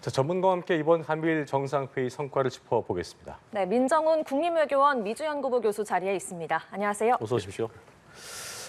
자, 전문가와 함께 이번 한미일 정상회의 성과를 짚어보겠습니다. 네, 민정훈 국립외교원 미주연구부 교수 자리에 있습니다. 안녕하세요. 어서 오십시오.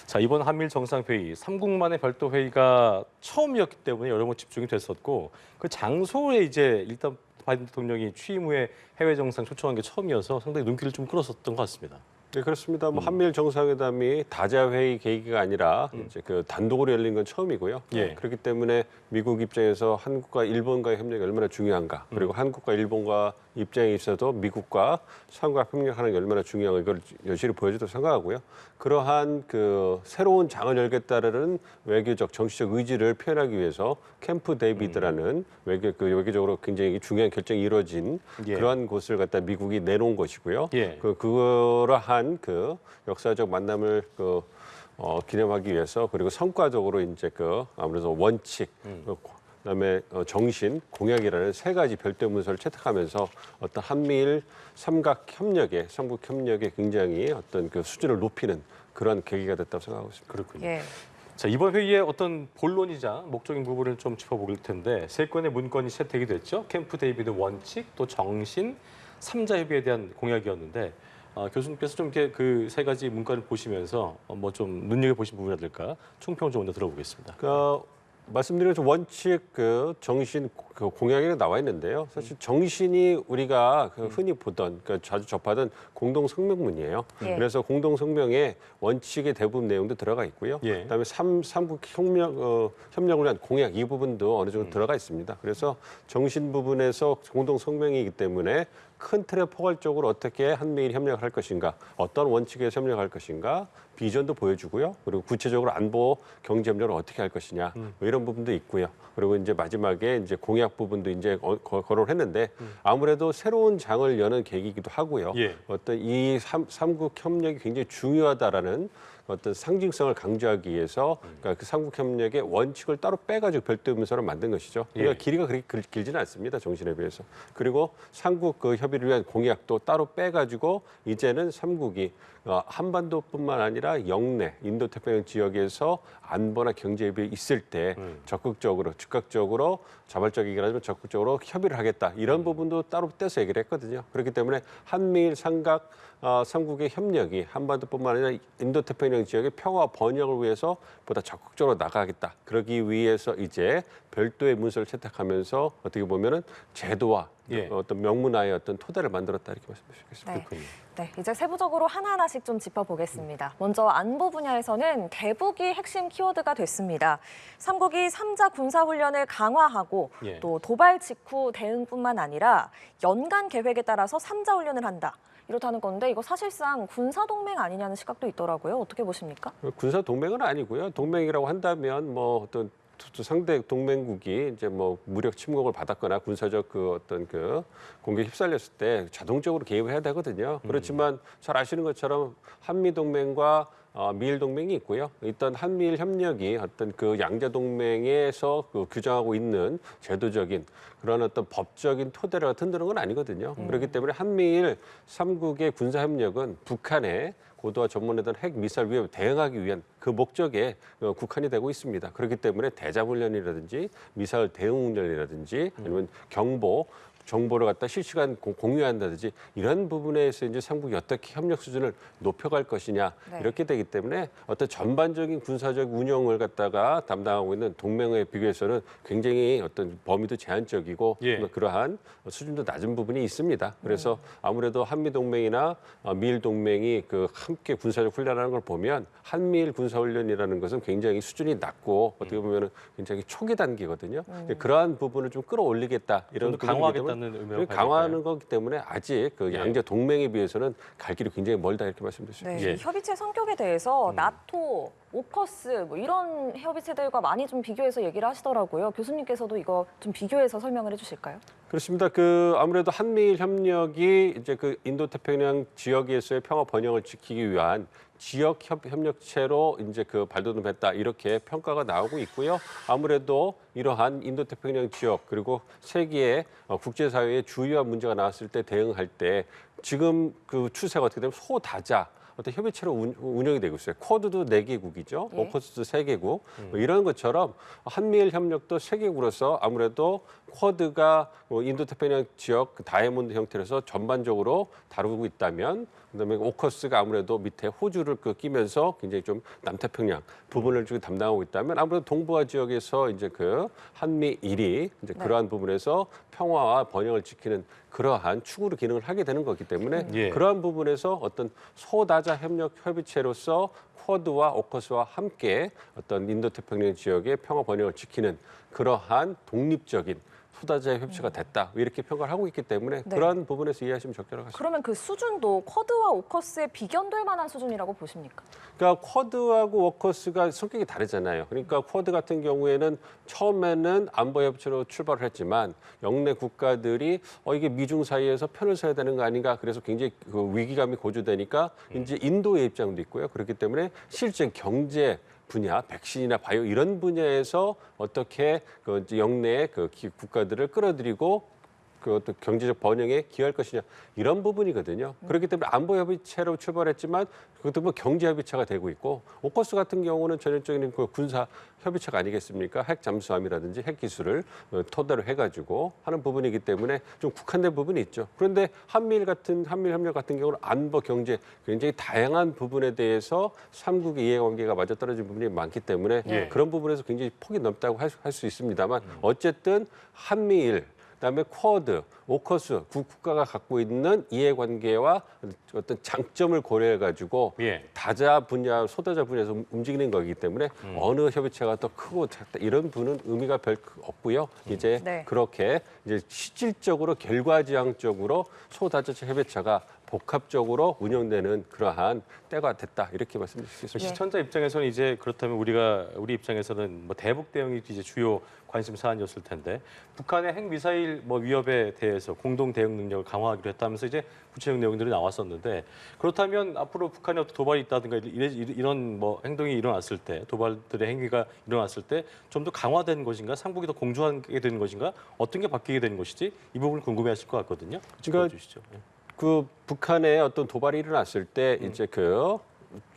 자, 이번 한미일 정상회의 3국 만의 별도 회의가 처음이었기 때문에 여러 번 집중이 됐었고 그 장소에 이제 일단 바이든 대통령이 취임 후에 해외 정상 초청한 게 처음이어서 상당히 눈길을 좀 끌었었던 것 같습니다. 네, 그렇습니다. 한미일 정상회담이 다자회의 계기가 아니라 이제 그 단독으로 열린 건 처음이고요. 예. 그렇기 때문에 미국 입장에서 한국과 일본과의 협력이 얼마나 중요한가, 그리고 한국과 일본과 입장에 있어도 미국과 삼각 협력하는 게 얼마나 중요한가 이걸 여실히 보여주도록 생각하고요. 그러한 그 새로운 장을 열겠다는 외교적, 정치적 의지를 표현하기 위해서 캠프 데이비드라는 외교적으로 굉장히 중요한 결정이 이루어진 예. 그러한 곳을 갖다 미국이 내놓은 것이고요. 예. 그러한 그 역사적 만남을 기념하기 위해서 그리고 성과적으로 이제 아무래도 원칙, 그다음에 정신, 공약이라는 세 가지 별도 문서를 채택하면서 어떤 한미일 삼국 협력에 굉장히 어떤 그 수준을 높이는 그런 계기가 됐다고 생각하고 있습니다. 그렇군요. 예. 자, 이번 회의의 어떤 본론이자 목적인 부분을 좀 짚어볼 텐데 세 건의 문건이 채택이 됐죠. 캠프 데이비드 원칙, 또 정신, 삼자 협의에 대한 공약이었는데 교수님께서 좀 이렇게 그 세 가지 문건을 보시면서 뭐 좀 눈여겨 보신 부분이랄까 총평을 좀 먼저 들어보겠습니다. 말씀드린 원칙, 정신, 공약에 나와 있는데요. 사실 정신이 우리가 흔히 보던, 자주 접하던 공동 성명문이에요. 예. 그래서 공동 성명에 원칙의 대부분 내용도 들어가 있고요. 예. 그다음에 삼국 협력을 위한 공약 이 부분도 어느 정도 들어가 있습니다. 그래서 정신 부분에서 공동 성명이기 때문에 큰 틀에 포괄적으로 어떻게 한미일 협력을 할 것인가, 어떤 원칙에서 협력할 것인가, 비전도 보여주고요. 그리고 구체적으로 안보, 경제 협력을 어떻게 할 것이냐, 뭐 이런 부분도 있고요. 그리고 이제 마지막에 이제 공약 부분도 이제 거론을 했는데 아무래도 새로운 장을 여는 계기이기도 하고요. 예. 어떤 이 삼국 협력이 굉장히 중요하다라는 어떤 상징성을 강조하기 위해서 그러니까 그 삼국 협력의 원칙을 따로 빼가지고 별도 문서를 만든 것이죠. 그러니까 예. 길이가 그렇게 길지는 않습니다. 정신에 비해서. 그리고 삼국 협의를 위한 공약도 따로 빼가지고 이제는 삼국이 한반도뿐만 아니라 영내 인도태평양 지역에서 안보나 경제 협의에 있을 때 적극적으로 즉각적으로 자발적이긴 하지만 적극적으로 협의를 하겠다. 이런 부분도 따로 떼서 얘기를 했거든요. 그렇기 때문에 한미일 삼국의 협력이 한반도뿐만 아니라 인도태평양 지역의 평화 번영을 위해서 보다 적극적으로 나가겠다. 그러기 위해서 이제 별도의 문서를 채택하면서 어떻게 보면은 제도와 예. 어떤 명문화의 어떤 토대를 만들었다 이렇게 말씀드릴 수 있겠습니다. 네. 그렇군요. 네, 이제 세부적으로 하나하나씩 좀 짚어보겠습니다. 먼저 안보 분야에서는 대북이 핵심 키워드가 됐습니다. 삼국이 삼자 군사훈련을 강화하고 예. 또 도발 직후 대응뿐만 아니라 연간 계획에 따라서 삼자 훈련을 한다. 이렇다는 건데 이거 사실상 군사동맹 아니냐는 시각도 있더라고요. 어떻게 보십니까? 군사 동맹은 아니고요. 동맹이라고 한다면 뭐 어떤 상대 동맹국이 이제 뭐 무력 침공을 받았거나 군사적 어떤 공격에 휩쓸렸을 때 자동적으로 개입을 해야 되거든요. 그렇지만 잘 아시는 것처럼 한미 동맹과 미일 동맹이 있고요. 일단 한미일 협력이 어떤 양자 동맹에서 규정하고 있는 제도적인 그런 어떤 법적인 토대를 흔드는 건 아니거든요. 그렇기 때문에 한미일 삼국의 군사 협력은 북한의 고도화 전문에던 핵 미사일 위협에 대응하기 위한 그 목적에 국한이 되고 있습니다. 그렇기 때문에 대자훈련이라든지 미사일 대응 훈련이라든지 아니면 정보를 갖다 실시간 공유한다든지 이런 부분에서 이제 삼국이 어떻게 협력 수준을 높여갈 것이냐 네. 이렇게 되기 때문에 어떤 전반적인 군사적 운영을 갖다가 담당하고 있는 동맹에 비교해서는 굉장히 어떤 범위도 제한적이고 예. 그러한 수준도 낮은 부분이 있습니다. 그래서 아무래도 한미 동맹이나 미일 동맹이 함께 군사적 훈련하는 걸 보면 한미일 군사 훈련이라는 것은 굉장히 수준이 낮고 어떻게 보면 굉장히 초기 단계거든요. 그러한 부분을 좀 끌어올리겠다 이런 좀 더 강화하겠다는 의미로 강화하는 거기 때문에 아직 예. 양자 동맹에 비해서는 갈 길이 굉장히 멀다 이렇게 말씀드릴 수 네, 있습니다. 예. 이 협의체 성격에 대해서 나토, 오커스 뭐 이런 협의체들과 많이 좀 비교해서 얘기를 하시더라고요. 교수님께서도 이거 좀 비교해서 설명을 해주실까요? 그렇습니다. 아무래도 한미일 협력이 이제 인도태평양 지역에서의 평화 번영을 지키기 위한 지역 협력체로 이제 발돋움했다 이렇게 평가가 나오고 있고요. 아무래도 이러한 인도태평양 지역 그리고 세계의 국제사회의 주요한 문제가 나왔을 때 대응할 때 지금 추세가 어떻게 되면 소다자 어떤 협의체로 운영이 되고 있어요. 쿼드도 4개국이죠. 예. 오커스도 3개국. 뭐 이런 것처럼 한미일 협력도 3개국으로서 아무래도 쿼드가 인도태평양 지역 그 다이아몬드 형태로서 전반적으로 다루고 있다면 그다음에 오커스가 아무래도 밑에 호주를 끼면서 굉장히 좀 남태평양 부분을 좀 담당하고 있다면 아무래도 동북아 지역에서 이제 그 한미일이 이제 그러한 부분에서 평화와 번영을 지키는 그러한 축으로 기능을 하게 되는 거기 때문에 예. 그러한 부분에서 어떤 소다자 협력 협의체로서 쿼드와 오커스와 함께 어떤 인도태평양 지역의 평화 번영을 지키는 그러한 독립적인 소다자의 협치가 됐다 이렇게 평가를 하고 있기 때문에 네. 그런 부분에서 이해하시면 적절할 것 같습니다. 그러면 그 수준도 쿼드와 오커스에 비견될 만한 수준이라고 보십니까? 그러니까 쿼드하고 오커스가 성격이 다르잖아요. 그러니까 쿼드 같은 경우에는 처음에는 안보협치로 출발을 했지만 영내 국가들이 이게 미중 사이에서 편을 서야 되는 거 아닌가 그래서 굉장히 그 위기감이 고조되니까 이제 인도의 입장도 있고요. 그렇기 때문에 실제 경제 분야, 백신이나 바이오 이런 분야에서 어떻게 그 이제 영내의 그 국가들을 끌어들이고 그 어떤 경제적 번영에 기여할 것이냐 이런 부분이거든요. 그렇기 때문에 안보 협의체로 출발했지만 그것도 뭐 경제 협의체가 되고 있고 오커스 같은 경우는 전형적인 그 군사 협의체가 아니겠습니까? 핵 잠수함이라든지 핵 기술을 토대로 해가지고 하는 부분이기 때문에 좀 국한된 부분이 있죠. 그런데 한미일 협력 같은 경우는 안보 경제 굉장히 다양한 부분에 대해서 삼국의 이해관계가 맞아떨어진 부분이 많기 때문에 예. 그런 부분에서 굉장히 폭이 넓다고 할 수 있습니다만 어쨌든 한미일 그다음에 쿼드, 오커스 두 국가가 갖고 있는 이해관계와 어떤 장점을 고려해가지고 예. 다자 분야, 소다자 분야에서 움직이는 거기 때문에 어느 협의체가 더 크고 작다 이런 부분은 의미가 별 없고요. 이제 네. 그렇게 이제 실질적으로 결과지향적으로 소다자 협의체가 복합적으로 운영되는 그러한 때가 됐다 이렇게 말씀드릴 수 있습니다. 시청자 입장에서는 이제 그렇다면 우리 입장에서는 뭐 대북 대응이 이제 주요 관심 사안이었을 텐데 북한의 핵 미사일 뭐 위협에 대해서 공동 대응 능력을 강화하기로 했다면서 이제 구체적 내용들이 나왔었는데 그렇다면 앞으로 북한의 어떤 도발이 있다든가 이런 뭐 행동이 일어났을 때 도발들의 행위가 일어났을 때 좀 더 강화된 것인가 상북이 더 공조하게 되는 것인가 어떤 게 바뀌게 되는 것이지 이 부분을 궁금해하실 것 같거든요. 짚어주시죠. 그 북한의 어떤 도발이 일어났을 때 이제 그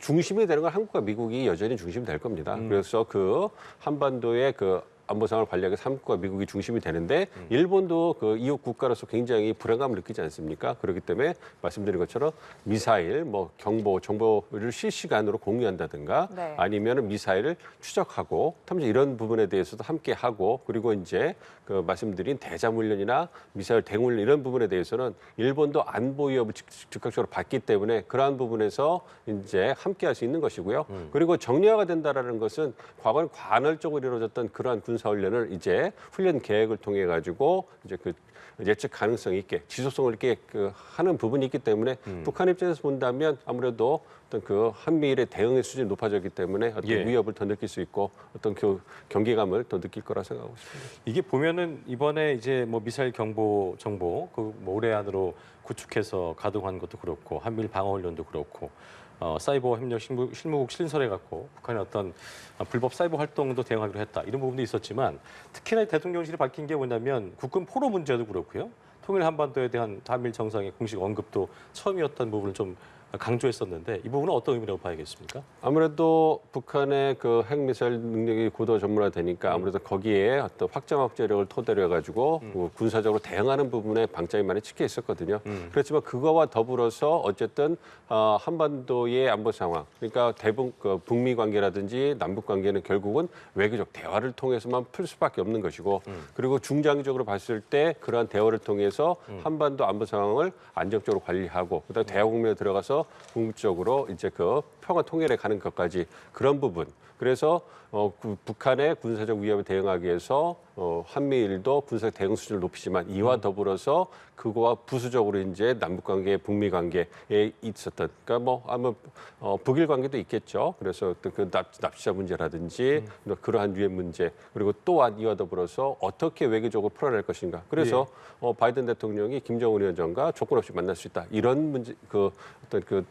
중심이 되는 건 한국과 미국이 여전히 중심이 될 겁니다. 그래서 그 한반도의 그 안보 상황을 관리하기 한국과 미국이 중심이 되는데 일본도 그 이웃 국가로서 굉장히 불안감을 느끼지 않습니까? 그렇기 때문에 말씀드린 것처럼 미사일, 뭐 경보, 정보를 실시간으로 공유한다든가 네. 아니면은 미사일을 추적하고 탐지 이런 부분에 대해서도 함께 하고 그리고 이제 그 말씀드린 대자훈련이나 미사일 대응훈련 이런 부분에 대해서는 일본도 안보 위협을 즉각적으로 받기 때문에 그러한 부분에서 이제 함께 할 수 있는 것이고요. 그리고 정리화가 된다라는 것은 과거에 간헐적으로 이루어졌던 그러한 군사훈련을 이제 훈련 계획을 통해 가지고 이제 그 예측 가능성 있게 지속성을 있게 그 하는 부분이 있기 때문에 북한 입장에서 본다면 아무래도 어떤 그 한미일의 대응의 수준이 높아졌기 때문에 어떤 예. 위협을 더 느낄 수 있고 어떤 그 경계감을 더 느낄 거라 생각하고 있습니다. 이게 보면은 이번에 이제 뭐 미사일 경보 정보 그뭐 올해 안으로 구축해서 가동한 것도 그렇고 한미일 방어 훈련도 그렇고 사이버 협력 실무국 신설해 갖고 북한의 어떤 불법 사이버 활동도 대응하기로 했다 이런 부분도 있었지만 특히나 대통령실이 밝힌 게 뭐냐면 국군 포로 문제도 그렇고요 통일 한반도에 대한 한미일 정상의 공식 언급도 처음이었던 부분을 좀 강조했었는데 이 부분은 어떤 의미라고 봐야겠습니까? 아무래도 북한의 그 핵미사일 능력이 고도 전문화되니까 아무래도 거기에 어떤 확장력을 토대로 해가지고 그 군사적으로 대응하는 부분에 방점이 많이 찍혀 있었거든요. 그렇지만 그거와 더불어서 어쨌든 한반도의 안보 상황, 그러니까 그 북미 관계라든지 남북 관계는 결국은 외교적 대화를 통해서만 풀 수밖에 없는 것이고 그리고 중장기적으로 봤을 때 그러한 대화를 통해서 한반도 안보 상황을 안정적으로 관리하고 그다음에 대화 국면에 들어가서 궁극적으로 이제 그 평화 통일에 가는 것까지 그런 부분. 그래서 그 북한의 군사적 위협에 대응하기 위해서 한미일도 군사적 대응 수준을 높이지만 이와 더불어서 그거와 부수적으로 이제 남북 관계, 북미 관계에 있었던 그러니까 뭐 아마 북일 관계도 있겠죠. 그래서 어떤 그 납치자 문제라든지 그러한 유해 문제 그리고 또한 이와 더불어서 어떻게 외교적으로 풀어낼 것인가. 그래서 바이든 대통령이 김정은 위원장과 조건 없이 만날 수 있다. 이런 문제 그 어떤 그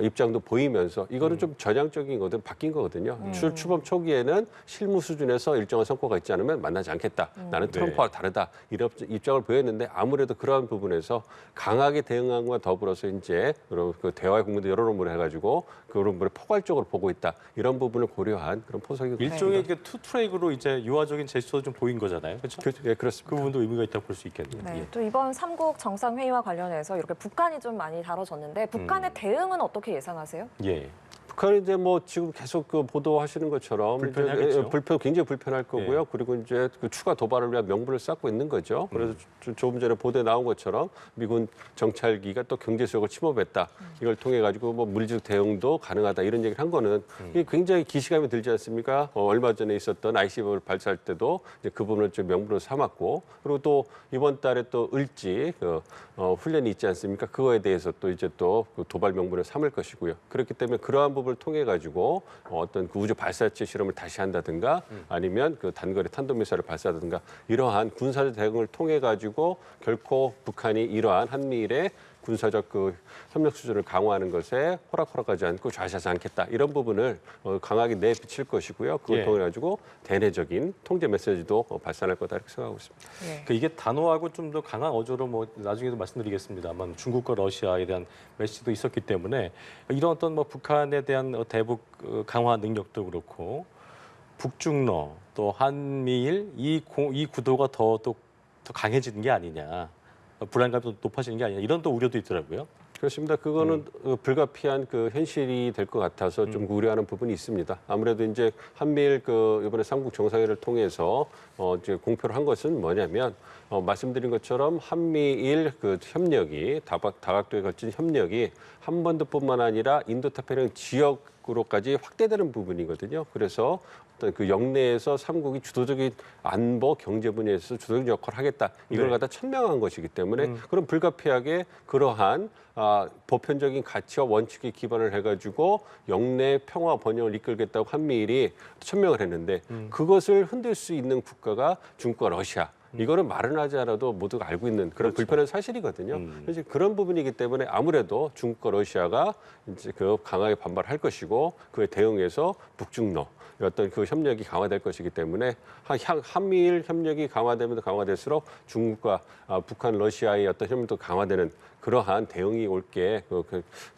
입장도 보이면서 이거는 좀 전향적인 거든 바뀐 거거든요. 출범 초기에는 실무 수준에서 일정한 성과가 있지 않으면 만나지 않겠다. 않겠다. 나는 트럼프와 다르다. 이런 입장을 보였는데 아무래도 그러한 부분에서 강하게 대응함과 더불어서 이제 그 대화의 국민들 여론을 해가지고 그런 부분을 포괄적으로 보고 있다. 이런 부분을 고려한 그런 포석이 일종의 투 트랙으로 이제 유화적인 제스처도 좀 보인 거잖아요. 그렇죠? 예, 그렇습니다. 그 부분도 의미가 있다고 볼 수 있겠네요. 네, 예. 또 이번 삼국 정상회의와 관련해서 이렇게 북한이 좀 많이 다뤄졌는데 북한의 대응은 어떻게 예상하세요? 예. 북한이 이제 뭐 지금 계속 그 보도하시는 것처럼 불편하겠죠. 굉장히 불편할 거고요. 예. 그리고 이제 그 추가 도발을 위한 명분을 쌓고 있는 거죠. 그래서 조금 전에 보도에 나온 것처럼 미군 정찰기가 또 경제 수역을 침범했다. 이걸 통해 가지고 뭐 물리적 대응도 가능하다 이런 얘기를 한 거는 이게 굉장히 기시감이 들지 않습니까? 얼마 전에 있었던 ICBM을 발사할 때도 이제 그 부분을 좀 명분으로 삼았고 그리고 또 이번 달에 또 을지 훈련이 있지 않습니까? 그거에 대해서 또 이제 또 그 도발 명분을 삼을 것이고요. 그렇기 때문에 그러한 부분을 통해 가지고 어떤 그 우주 발사체 실험을 다시 한다든가 아니면 그 단거리 탄도미사일을 발사하든가 이러한 군사적 대응을 통해 가지고 결코 북한이 이러한 한미일의 군사적 그 협력 수준을 강화하는 것에 호락호락하지 않고 좌시하지 않겠다 이런 부분을 강하게 내비칠 것이고요. 그걸 예. 통해 가지고 대내적인 통제 메시지도 발산할 거다 이렇게 생각하고 있습니다. 네. 이게 단호하고 좀 더 강한 어조로 뭐 나중에도 말씀드리겠습니다만 중국과 러시아에 대한 메시지도 있었기 때문에 이런 어떤 뭐 북한에 대한 대북 강화 능력도 그렇고 북중러 또 한미일 이 구도가 더 강해지는 게 아니냐 불안감이 더 높아지는 게 아니냐 이런 또 우려도 있더라고요. 그렇습니다. 그거는 불가피한 그 현실이 될 것 같아서 좀 우려하는 부분이 있습니다. 아무래도 이제 한미일 그 이번에 삼국 정상회의를 통해서 이제 공표를 한 것은 뭐냐면 말씀드린 것처럼 한미일 그 협력이 다각도에 걸친 협력이 한반도뿐만 아니라 인도太平양 지역으로까지 확대되는 부분이거든요. 그래서 어떤 그 영내에서 삼국이 주도적인 안보 경제 분야에서 주도적인 역할을 하겠다. 이걸 네. 갖다 천명한 것이기 때문에 그럼 불가피하게 그러한 보편적인 가치와 원칙에 기반을 해가지고 영내 평화 번영을 이끌겠다고 한미일이 천명을 했는데 그것을 흔들 수 있는 국가가 중국과 러시아. 이거는 말은 하지 않아도 모두가 알고 있는 그런 그렇죠. 불편한 사실이거든요. 그래서 그런 부분이기 때문에 아무래도 중국과 러시아가 이제 그 강하게 반발할 것이고 그에 대응해서 북중러 어떤 그 협력이 강화될 것이기 때문에 한미일 협력이 강화되면 강화될수록 중국과 북한, 러시아의 어떤 협력도 강화되는 그러한 대응이 올 게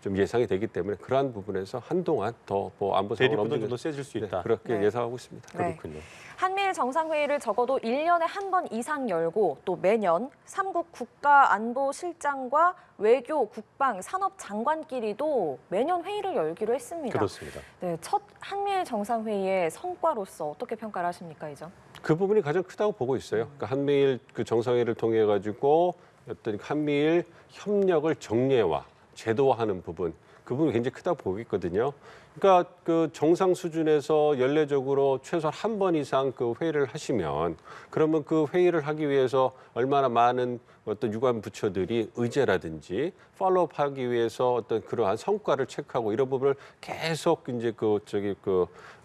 좀 예상이 되기 때문에 그러한 부분에서 한동안 더 뭐 안보 상황을 대립구도 좀 더 세질 수 있다. 그렇게 네. 예상하고 있습니다. 네. 그렇군요. 한미일 정상회의를 적어도 1년에 한 번 이상 열고 또 매년 삼국 국가안보실장과 외교, 국방, 산업 장관끼리도 매년 회의를 열기로 했습니다. 그렇습니다. 네, 첫 한미일 정상회의의 성과로서 어떻게 평가를 하십니까, 이점? 그 부분이 가장 크다고 보고 있어요. 그러니까 한미일 그 정상회의를 통해 가지고 어떤 한미일 협력을 정례화, 제도화하는 부분, 그 부분이 굉장히 크다고 보고 있거든요. 그러니까 그 정상 수준에서 연례적으로 최소한 한 번 이상 그 회의를 하시면 그러면 그 회의를 하기 위해서 얼마나 많은 어떤 유관 부처들이 의제라든지 팔로우하기 위해서 어떤 그러한 성과를 체크하고 이런 부분을 계속 이제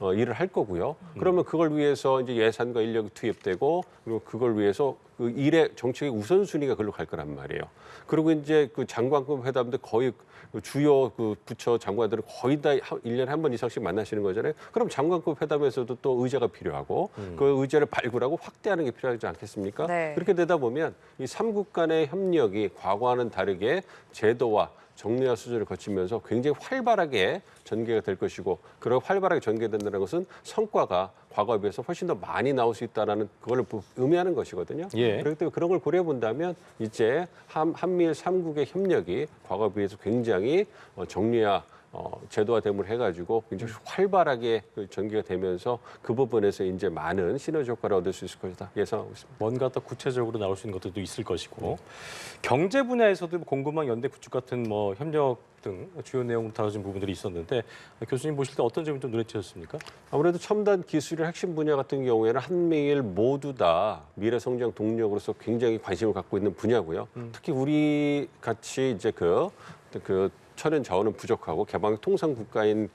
일을 할 거고요. 그러면 그걸 위해서 이제 예산과 인력이 투입되고 그리고 그걸 위해서 그 일의 정책의 우선순위가 그걸로 갈 거란 말이에요. 그리고 이제 그 장관급 회담도 거의 그 주요 그 부처 장관들은 거의 다 1년에 한 번 이상씩 만나시는 거잖아요. 그럼 장관급 회담에서도 또 의제가 필요하고 그 의제를 발굴하고 확대하는 게 필요하지 않겠습니까? 네. 그렇게 되다 보면 이 삼국 간의 협력이 과거와는 다르게 제도와 정례화 수준을 거치면서 굉장히 활발하게 전개가 될 것이고 그렇게 활발하게 전개된다는 것은 성과가 과거에 비해서 훨씬 더 많이 나올 수 있다는 그걸 의미하는 것이거든요. 예. 그렇기 때문에 그런 걸 고려해 본다면 이제 한미일 삼국의 협력이 과거에 비해서 굉장히 정례화 제도화됨을 해가지고 굉장히 활발하게 전개가 되면서 그 부분에서 이제 많은 시너지 효과를 얻을 수 있을 것이다 예상하고 있습니다. 뭔가 더 구체적으로 나올 수 있는 것들도 있을 것이고 경제 분야에서도 공급망 연대 구축 같은 뭐 협력 등 주요 내용을 다뤄진 부분들이 있었는데 교수님 보실 때 어떤 점이 좀 눈에 띄셨습니까? 아무래도 첨단 기술의 핵심 분야 같은 경우에는 한미일 모두 다 미래 성장 동력으로서 굉장히 관심을 갖고 있는 분야고요. 특히 우리 같이 이제 그 천연 자원은 부족하고 개방 통상 국가인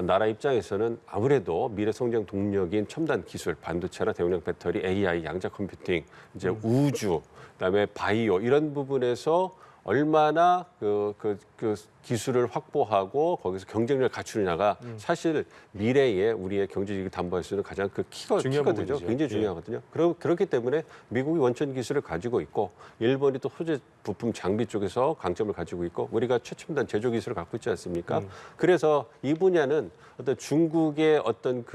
나라 입장에서는 아무래도 미래 성장 동력인 첨단 기술, 반도체나 대용량 배터리, AI, 양자 컴퓨팅, 이제 우주, 그다음에 바이오 이런 부분에서 얼마나 그 기술을 확보하고 거기서 경쟁력을 갖추느냐가 사실 미래에 우리의 경제적을 담보할 수 있는 가장 중요한 키거든요. 부분이죠. 굉장히 중요하거든요. 그렇기 때문에 미국이 원천 기술을 가지고 있고 일본이 또 소재 부품 장비 쪽에서 강점을 가지고 있고 우리가 최첨단 제조 기술을 갖고 있지 않습니까? 그래서 이 분야는 어떤 중국의 어떤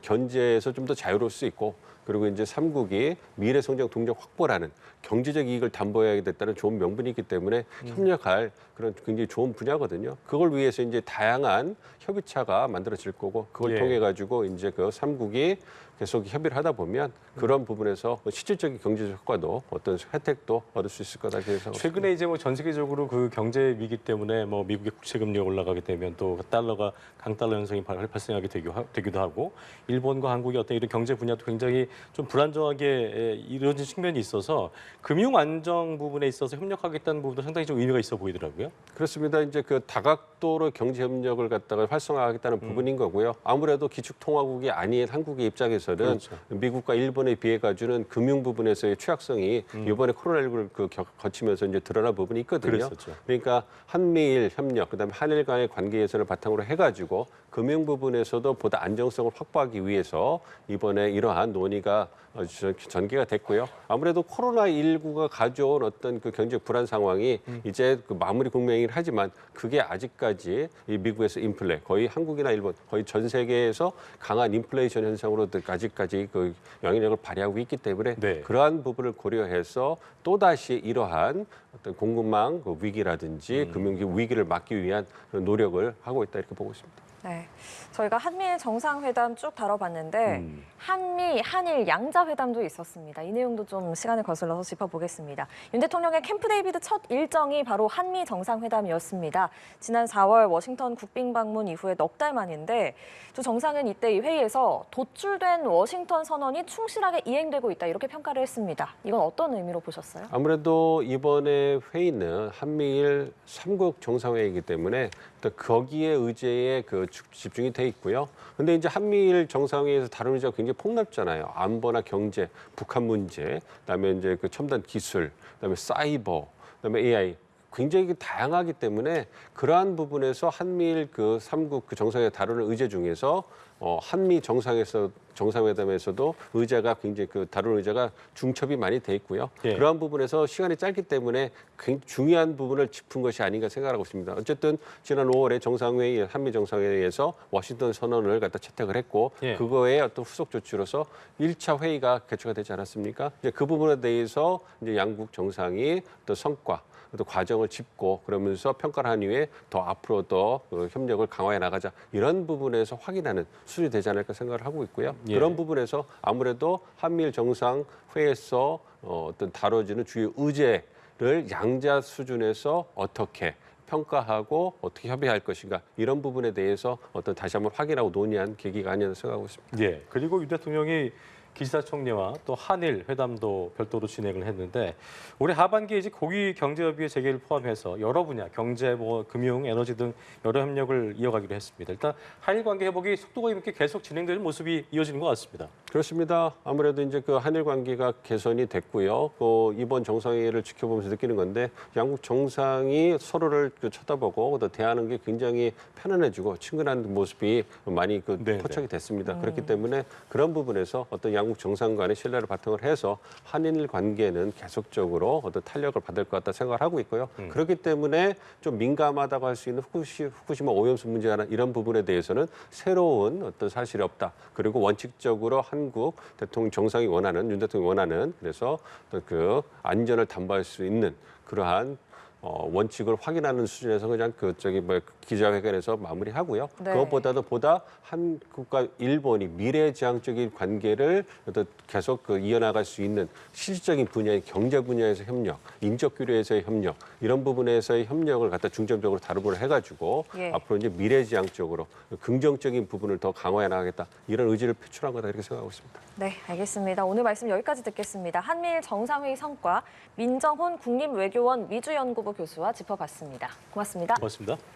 견제에서 좀 더 자유로울 수 있고 그리고 이제 삼국이 미래 성장 동력 확보라는 경제적 이익을 담보해야 됐다는 좋은 명분이 있기 때문에 협력할 그런 굉장히 좋은 분야거든요. 그걸 위해서 이제 다양한 협의체가 만들어질 거고 그걸 예. 통해 가지고 이제 그 삼국이 계속 협의를 하다 보면 그런 부분에서 실질적인 경제적 효과도 어떤 혜택도 얻을 수 있을 거다 그래서 최근에 이제 뭐 전 세계적으로 그 경제 위기 때문에 뭐 미국의 국채 금리가 올라가게 되면 또 달러가 강달러 현상이 발생하게 되기도 하고 일본과 한국의 어떤 이런 경제 분야도 굉장히 좀 불안정하게 이루어진 측면이 있어서 금융 안정 부분에 있어서 협력하겠다는 부분도 상당히 좀 의미가 있어 보이더라고요. 그렇습니다. 이제 그 다각도로 경제 협력을 갖다가 활성화하겠다는 부분인 거고요. 아무래도 기축통화국이 아닌 한국의 입장에서는 그렇죠. 미국과 일본에 비해 가지고는 금융 부분에서의 취약성이 이번에 코로나19를 거치면서 이제 드러난 부분이 있거든요. 그랬었죠. 그러니까 한미일 협력, 그다음에 한일 간의 관계 개선을 바탕으로 해가지고 금융 부분에서도 보다 안정성을 확보하기 위해서 이번에 이러한 논의가 전개가 됐고요. 아무래도 코로나19가 가져온 어떤 그 경제 불안 상황이 이제 그 마무리 국면이긴 하지만 그게 아직까지 이 미국에서 인플레, 거의 한국이나 일본, 거의 전 세계에서 강한 인플레이션 현상으로 아직까지 그 영향력을 발휘하고 있기 때문에 네. 그러한 부분을 고려해서 또다시 이러한 어떤 공급망 위기라든지 금융기 위기를 막기 위한 그런 노력을 하고 있다 이렇게 보고 있습니다. 네, 저희가 한미일 정상회담 쭉 다뤄봤는데 한미, 한일 양자회담도 있었습니다. 이 내용도 좀 시간을 거슬러서 짚어보겠습니다. 윤 대통령의 캠프 데이비드 첫 일정이 바로 한미 정상회담이었습니다. 지난 4월 워싱턴 국빈 방문 이후에 넉 달 만인데 두 정상은 이때 이 회의에서 도출된 워싱턴 선언이 충실하게 이행되고 있다 이렇게 평가를 했습니다. 이건 어떤 의미로 보셨어요? 아무래도 이번에 회의는 한미일 3국 정상회의이기 때문에 또 거기에 의제에 집중이 돼 있고요. 근데 이제 한미일 정상회의에서 다루는 주제가 굉장히 폭넓잖아요. 안보나 경제, 북한 문제, 그다음에 이제 그 첨단 기술, 그다음에 사이버, 그다음에 AI. 굉장히 다양하기 때문에 그러한 부분에서 한미일 그 3국 그 정상회의 다루는 의제 중에서 한미 정상회담에서도 의제가 굉장히 다루는 의제가 중첩이 많이 돼 있고요. 예. 그러한 부분에서 시간이 짧기 때문에 굉장히 중요한 부분을 짚은 것이 아닌가 생각하고 있습니다. 어쨌든 지난 5월에 정상회의, 한미 정상회의에서 워싱턴 선언을 갖다 채택을 했고 예. 그거의 어떤 후속 조치로서 1차 회의가 개최가 되지 않았습니까? 이제 그 부분에 대해서 이제 양국 정상이 또 성과 또 과정을 짚고 그러면서 평가를 한 이후에 더 앞으로 더 협력을 강화해 나가자 이런 부분에서 확인하는 수준이 되지 않을까 생각을 하고 있고요. 예. 그런 부분에서 아무래도 한미일 정상회의에서 어떤 다뤄지는 주요 의제를 양자 수준에서 어떻게 평가하고 어떻게 협의할 것인가 이런 부분에 대해서 어떤 다시 한번 확인하고 논의한 계기가 아니었나 생각하고 있습니다. 예. 그리고 윤 대통령이 기시다 총리와 또 한일 회담도 별도로 진행을 했는데 올해 하반기에 이제 고위 경제협의회 재개를 포함해서 여러 분야 경제, 금융, 에너지 등 여러 협력을 이어가기로 했습니다. 일단 한일 관계 회복이 속도가 있게 계속 진행되는 모습이 이어지는 것 같습니다. 그렇습니다. 아무래도 이제 그 한일 관계가 개선이 됐고요. 또 이번 정상회의를 지켜보면서 느끼는 건데 양국 정상이 서로를 쳐다보고 또 대하는 게 굉장히 편안해지고 친근한 모습이 많이 네네. 포착이 됐습니다. 그렇기 때문에 그런 부분에서 어떤 양국 정상 간의 신뢰를 바탕으로 해서 한일 관계는 계속적으로 어떤 탄력을 받을 것 같다 생각을 하고 있고요. 그렇기 때문에 좀 민감하다고 할 수 있는 후쿠시마 오염수 문제나 이런 부분에 대해서는 새로운 어떤 사실이 없다. 그리고 원칙적으로 한국 대통령 정상이 원하는 윤 대통령이 원하는 그래서 그 안전을 담보할 수 있는 그러한 원칙을 확인하는 수준에서 그냥 기자회견에서 마무리하고요. 네. 그것보다도 보다 한국과 일본이 미래지향적인 관계를 계속 이어나갈 수 있는 실질적인 분야의 경제 분야에서 협력, 인적 교류에서의 협력 이런 부분에서의 협력을 갖다 중점적으로 다루고를 해가지고 예. 앞으로 이제 미래지향적으로 긍정적인 부분을 더 강화해 나가겠다 이런 의지를 표출한 거다 이렇게 생각하고 있습니다. 네, 알겠습니다. 오늘 말씀 여기까지 듣겠습니다. 한미일 정상회의 성과 민정훈 국립외교원 미주연구부 교수와 짚어봤습니다. 고맙습니다. 고맙습니다.